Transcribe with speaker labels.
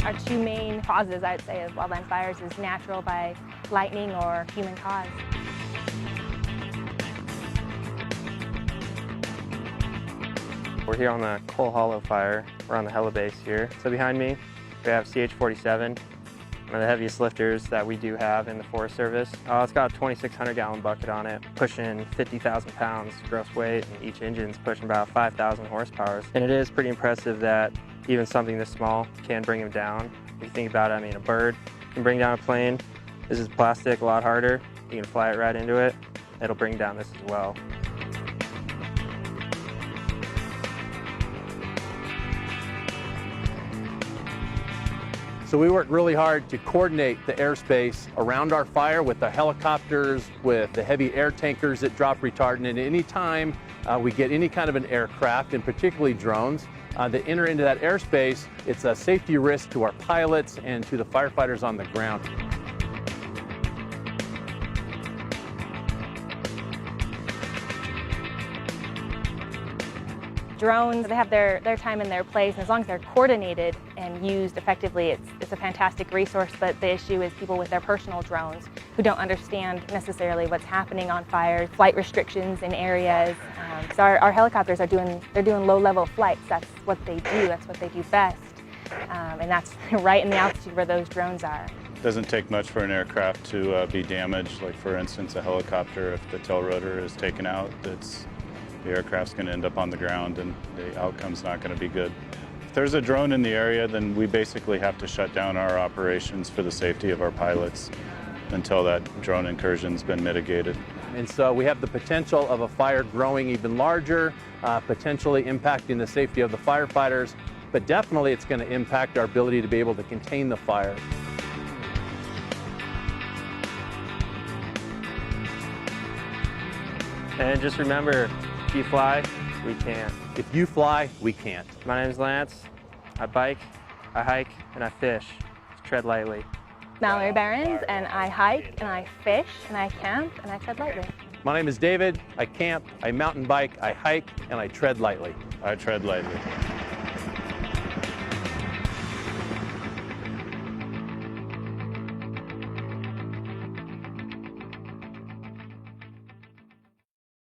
Speaker 1: Our two main causes, I'd say, of wildland fires is natural by lightning or human cause.
Speaker 2: We're here on the Coal Hollow fire. We're on the heli base here. So behind me, we have CH-47, one of the heaviest lifters that we do have in the Forest Service. It's got a 2,600 gallon bucket on it, pushing 50,000 pounds gross weight, and each engine's pushing about 5,000 horsepower. And it is pretty impressive that even something this small can bring them down. If you think about it, I mean, a bird can bring down a plane. This is plastic, a lot harder. You can fly it right into it. It'll bring down this as well.
Speaker 3: So we worked really hard to coordinate the airspace around our fire with the helicopters, with the heavy air tankers that drop retardant. And any time we get any kind of an aircraft, and particularly drones, that enter into that airspace, it's a safety risk to our pilots and to the firefighters on the ground.
Speaker 1: Drones, they have their time and their place, and as long as they're coordinated and used effectively, it's a fantastic resource. But the issue is people with their personal drones who don't understand necessarily what's happening on fires, flight restrictions in areas. So our helicopters they're doing low-level flights. That's what they do. That's what they do best, and that's right in the altitude where those drones are.
Speaker 4: It doesn't take much for an aircraft to be damaged. Like for instance, a helicopter, if the tail rotor is taken out, the aircraft's going to end up on the ground and the outcome's not going to be good. If there's a drone in the area, then we basically have to shut down our operations for the safety of our pilots until that drone incursion's been mitigated.
Speaker 3: And so we have the potential of a fire growing even larger, potentially impacting the safety of the firefighters, but definitely it's going to impact our ability to be able to contain the fire.
Speaker 2: And just remember, if you fly, we can't.
Speaker 3: If you fly, we can't.
Speaker 2: My name is Lance. I bike, I hike, and I fish. Tread lightly.
Speaker 1: Mallory Barons, and I hike, and I fish, and I camp, and I tread lightly.
Speaker 3: My name is David. I camp, I mountain bike, I hike, and I tread lightly.
Speaker 4: I tread lightly.